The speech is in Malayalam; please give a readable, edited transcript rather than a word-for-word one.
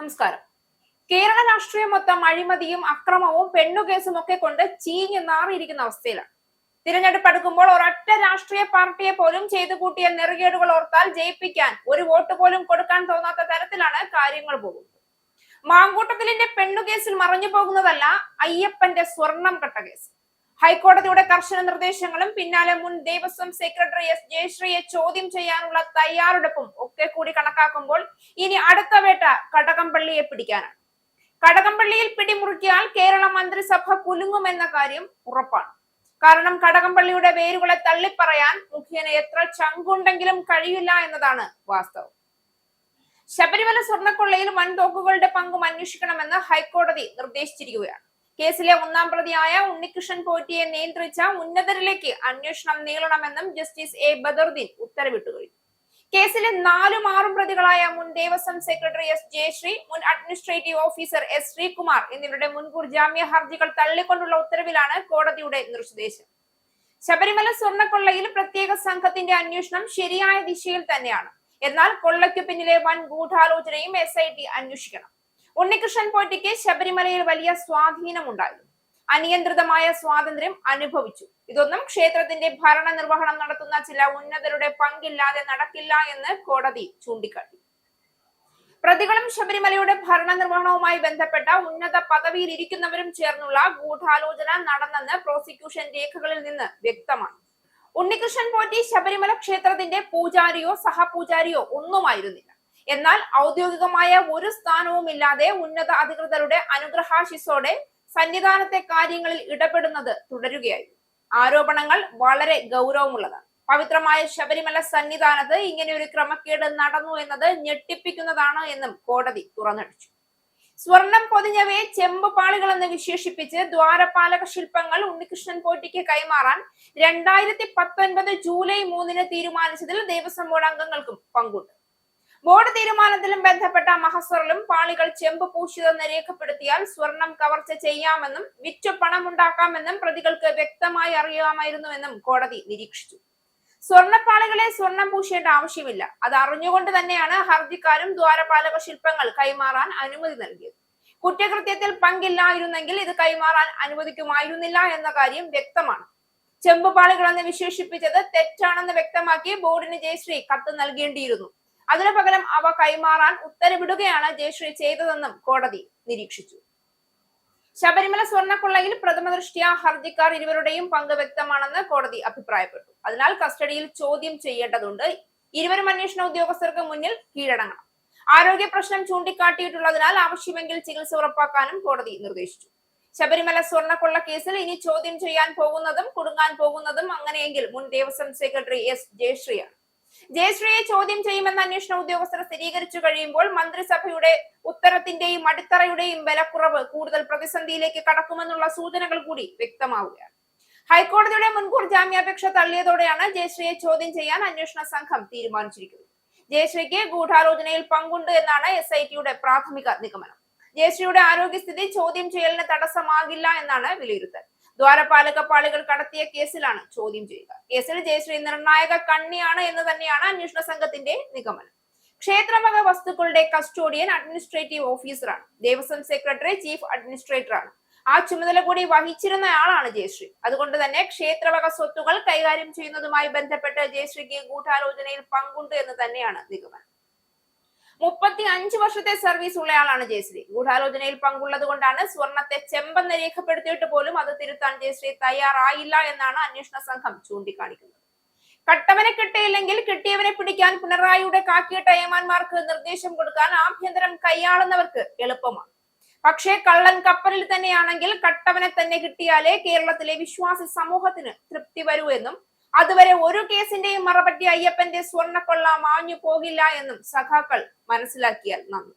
നമസ്കാരം. കേരള രാഷ്ട്രീയം മൊത്തം അഴിമതിയും അക്രമവും പെണ്ണുകേസും ഒക്കെ കൊണ്ട് ചീഞ്ഞു നാറിയിരിക്കുന്ന അവസ്ഥയിലാണ്. തിരഞ്ഞെടുപ്പ് അടുക്കുമ്പോൾ ഒരൊറ്റ രാഷ്ട്രീയ പാർട്ടിയെ പോലും ചെയ്തു കൂട്ടിയ നെറുകേടുകൾ ഓർത്താൽ ജയിപ്പിക്കാൻ ഒരു വോട്ട് പോലും കൊടുക്കാൻ തോന്നാത്ത തരത്തിലാണ് കാര്യങ്ങൾ പോകുന്നത്. മാങ്കൂട്ടത്തിലിന്റെ പെണ്ണുകേസിൽ മറഞ്ഞു പോകുന്നതല്ല അയ്യപ്പന്റെ സ്വർണം കട്ട കേസ്. ഹൈക്കോടതിയുടെ കർശന നിർദ്ദേശങ്ങളും പിന്നാലെ മുൻ ദേവസ്വം സെക്രട്ടറി എസ് ജയശ്രീയെ ചോദ്യം ചെയ്യാനുള്ള തയ്യാറെടുപ്പും ഒക്കെ കൂടി കണക്കാക്കുമ്പോൾ ഇനി അടുത്ത വേട്ട കടകംപള്ളിയെ പിടിക്കാനാണ്. കടകംപള്ളിയിൽ പിടിമുറുക്കിയാൽ കേരള മന്ത്രിസഭ കുലുങ്ങുമെന്ന കാര്യം ഉറപ്പാണ്. കാരണം കടകംപള്ളിയുടെ വേരുകളെ തള്ളിപ്പറയാൻ മുഖ്യന് എത്ര ചങ്കുണ്ടെങ്കിലും കഴിയില്ല എന്നതാണ് വാസ്തവം. ശബരിമല സ്വർണ്ണക്കൊള്ളയിൽ വൻതോക്കുകളുടെ പങ്കും അന്വേഷിക്കണമെന്ന് ഹൈക്കോടതി നിർദ്ദേശിച്ചിരിക്കുകയാണ്. കേസിലെ ഒന്നാം പ്രതിയായ ഉണ്ണികൃഷ്ണൻ പോറ്റിയെ നിയന്ത്രിച്ച ഉന്നതരിലേക്ക് അന്വേഷണം നീളണമെന്നും ജസ്റ്റിസ് എ ബദറുദ്ദീൻ ഉത്തരവിട്ടു കഴിഞ്ഞു. കേസിലെ 4ഉം 6ഉം പ്രതികളായ മുൻ ദേവസ്വം സെക്രട്ടറി എസ് ജയശ്രീ, മുൻ അഡ്മിനിസ്ട്രേറ്റീവ് ഓഫീസർ എസ് ശ്രീകുമാർ എന്നിവരുടെ മുൻകൂർ ജാമ്യ ഹർജികൾ തള്ളിക്കൊണ്ടുള്ള ഉത്തരവിലാണ് കോടതിയുടെ നിർദ്ദേശം. ശബരിമല സ്വർണ്ണക്കൊള്ളയിൽ പ്രത്യേക സംഘത്തിന്റെ അന്വേഷണം ശരിയായ ദിശയിൽ തന്നെയാണ്. എന്നാൽ കൊള്ളയ്ക്കു പിന്നിലെ വൻ ഗൂഢാലോചനയും SIT അന്വേഷിക്കണം. ഉണ്ണികൃഷ്ണൻ പോറ്റിക്ക് ശബരിമലയിൽ വലിയ സ്വാധീനമുണ്ടായിരുന്നു. അനിയന്ത്രിതമായ സ്വാതന്ത്ര്യം അനുഭവിച്ചു. ഇതൊന്നും ക്ഷേത്രത്തിന്റെ ഭരണ നിർവഹണം നടത്തുന്ന ചില ഉന്നതരുടെ പങ്കില്ലാതെ നടക്കില്ല എന്ന് കോടതി ചൂണ്ടിക്കാട്ടി. പ്രതികളും ശബരിമലയുടെ ഭരണ നിർവഹണവുമായി ബന്ധപ്പെട്ട ഉന്നത പദവിയിൽ ഇരിക്കുന്നവരും ചേർന്നുള്ള ഗൂഢാലോചന നടന്നെന്ന് പ്രോസിക്യൂഷൻ രേഖകളിൽ നിന്ന് വ്യക്തമാണ്. ഉണ്ണികൃഷ്ണൻ പോറ്റി ശബരിമല ക്ഷേത്രത്തിന്റെ പൂജാരിയോ സഹപൂജാരിയോ ഒന്നുമായിരുന്നില്ല. എന്നാൽ ഔദ്യോഗികമായ ഒരു സ്ഥാനവും ഇല്ലാതെ ഉന്നത അധികൃതരുടെ അനുഗ്രഹാശിസോടെ സന്നിധാനത്തെ കാര്യങ്ങളിൽ ഇടപെടുന്നത് തുടരുകയായിരുന്നു. ആരോപണങ്ങൾ വളരെ ഗൗരവമുള്ളതാണ്. പവിത്രമായ ശബരിമല സന്നിധാനത്ത് ഇങ്ങനെ ഒരു ക്രമക്കേട് നടന്നു എന്നത് ഞെട്ടിപ്പിക്കുന്നതാണ് എന്നും കോടതി തുറന്നടിച്ചു. സ്വർണം പൊതിഞ്ഞവയെ ചെമ്പ് പാളികളെന്ന് വിശേഷിപ്പിച്ച് ദ്വാരപാലക ശില്പങ്ങൾ ഉണ്ണികൃഷ്ണൻ പോറ്റിക്ക് കൈമാറാൻ 2019 ജൂലൈ 3 തീരുമാനിച്ചതിൽ ദേവസ്വം ബോർഡ് അംഗങ്ങൾക്കും പങ്കുണ്ട്. ബോർഡ് തീരുമാനത്തിലും ബന്ധപ്പെട്ട മഹസറിലും പാളികൾ ചെമ്പ് പൂശിയതെന്ന് രേഖപ്പെടുത്തിയാൽ സ്വർണം കവർച്ച ചെയ്യാമെന്നും വിറ്റ് പണമുണ്ടാക്കാമെന്നും പ്രതികൾക്ക് വ്യക്തമായി അറിയാമായിരുന്നുവെന്നും കോടതി നിരീക്ഷിച്ചു. സ്വർണ്ണപ്പാളികളെ സ്വർണം പൂശേണ്ട ആവശ്യമില്ല. അത് അറിഞ്ഞുകൊണ്ട് തന്നെയാണ് ഹർജിക്കാരും ദ്വാരപാലക ശില്പങ്ങൾ കൈമാറാൻ അനുമതി നൽകിയത്. കുറ്റകൃത്യത്തിൽ പങ്കില്ലായിരുന്നെങ്കിൽ ഇത് കൈമാറാൻ അനുവദിക്കുമായിരുന്നില്ല എന്ന കാര്യം വ്യക്തമാണ്. ചെമ്പുപാളികളെന്ന് വിശേഷിപ്പിച്ചത് തെറ്റാണെന്ന് വ്യക്തമാക്കി ബോർഡിന് ജയശ്രീ കത്ത് നൽകേണ്ടിയിരുന്നു. അതിനു പകരം അവ കൈമാറാൻ ഉത്തരവിടുകയാണ് ജയശ്രീ ചെയ്തതെന്നും കോടതി നിരീക്ഷിച്ചു. ശബരിമല സ്വർണ്ണക്കൊള്ളയിൽ പ്രഥമ ദൃഷ്ട്യാ ഹർജിക്കാർ ഇരുവരുടെയും പങ്ക് വ്യക്തമാണെന്ന് കോടതി അഭിപ്രായപ്പെട്ടു. അതിനാൽ കസ്റ്റഡിയിൽ ചോദ്യം ചെയ്യേണ്ടതുണ്ട്. ഇരുവരും അന്വേഷണ ഉദ്യോഗസ്ഥർക്ക് മുന്നിൽ കീഴടങ്ങണം. ആരോഗ്യ പ്രശ്നം ചൂണ്ടിക്കാട്ടിയിട്ടുള്ളതിനാൽ ആവശ്യമെങ്കിൽ ചികിത്സ ഉറപ്പാക്കാനും കോടതി നിർദ്ദേശിച്ചു. ശബരിമല സ്വർണ്ണക്കൊള്ള കേസിൽ ഇനി ചോദ്യം ചെയ്യാൻ പോകുന്നതും കുടുങ്ങാൻ പോകുന്നതും അങ്ങനെയെങ്കിൽ മുൻ ദേവസ്വം സെക്രട്ടറി എസ് ജയശ്രീയാണ്. ജയശ്രീയെ ചോദ്യം ചെയ്യുമെന്ന് അന്വേഷണ ഉദ്യോഗസ്ഥർ സ്ഥിരീകരിച്ചു കഴിയുമ്പോൾ മന്ത്രിസഭയുടെ ഉത്തരത്തിന്റെയും അടിത്തറയുടെയും ബലക്കുറവ് കൂടുതൽ പ്രതിസന്ധിയിലേക്ക് കടക്കുമെന്നുള്ള സൂചനകൾ കൂടി വ്യക്തമാവുകയാണ്. ഹൈക്കോടതിയുടെ മുൻകൂർ ജാമ്യാപേക്ഷ തള്ളിയതോടെയാണ് ജയശ്രീയെ ചോദ്യം ചെയ്യാൻ അന്വേഷണ സംഘം തീരുമാനിച്ചിരിക്കുന്നത്. ജയശ്രീക്ക് ഗൂഢാലോചനയിൽ പങ്കുണ്ട് എന്നാണ് SITയുടെ പ്രാഥമിക നിഗമനം. ജയശ്രീയുടെ ആരോഗ്യസ്ഥിതി ചോദ്യം ചെയ്യലിന് തടസ്സമാകില്ല എന്നാണ് വിലയിരുത്തൽ. ദ്വാരപാലക പാളികൾ കടത്തിയ കേസിലാണ് ചോദ്യം ചെയ്യുക. കേസിൽ ജയശ്രീ നിർണായക കണ്ണിയാണ് എന്ന് തന്നെയാണ് അന്വേഷണ സംഘത്തിന്റെ നിഗമനം. ക്ഷേത്രവക വസ്തുക്കളുടെ കസ്റ്റോഡിയൻ അഡ്മിനിസ്ട്രേറ്റീവ് ഓഫീസറാണ്. ദേവസ്വം സെക്രട്ടറി ചീഫ് അഡ്മിനിസ്ട്രേറ്ററാണ്. ആ ചുമതല കൂടി വഹിച്ചിരുന്നയാളാണ് ജയശ്രീ. അതുകൊണ്ട് തന്നെ ക്ഷേത്രവക സ്വത്തുകൾ കൈകാര്യം ചെയ്യുന്നതുമായി ബന്ധപ്പെട്ട് ജയശ്രീക്ക് ഗൂഢാലോചനയിൽ പങ്കുണ്ട് എന്ന് തന്നെയാണ് നിഗമനം. 35 വർഷത്തെ സർവീസ് ഉള്ളയാളാണ് ജയശ്രീ. ഗൂഢാലോചനയിൽ പങ്കുള്ളത് കൊണ്ടാണ് സ്വർണത്തെ ചെമ്പെന്ന് രേഖപ്പെടുത്തിയിട്ട് പോലും അത് തിരുത്താൻ ജയശ്രീ തയ്യാറായില്ല എന്നാണ് അന്വേഷണ സംഘം ചൂണ്ടിക്കാണിക്കുന്നത്. കട്ടവനെ കിട്ടിയില്ലെങ്കിൽ കിട്ടിയവനെ പിടിക്കാൻ പിണറായിയുടെ കാക്കിയിട്ട ഏമാന്മാർക്ക് നിർദ്ദേശം കൊടുക്കാൻ ആഭ്യന്തരം കൈയാളുന്നവർക്ക് എളുപ്പമാണ്. പക്ഷേ കള്ളൻ കപ്പലിൽ തന്നെയാണെങ്കിൽ കട്ടവനെ തന്നെ കിട്ടിയാലേ കേരളത്തിലെ വിശ്വാസി സമൂഹത്തിന് തൃപ്തി വരൂ എന്നും അതുവരെ ഒരു കേസിന്റെയും മറപറ്റി അയ്യപ്പന്റെ സ്വർണ്ണക്കൊള്ള മാഞ്ഞു പോകില്ല എന്നും സഖാക്കൾ മനസ്സിലാക്കിയാൽ നന്ദി.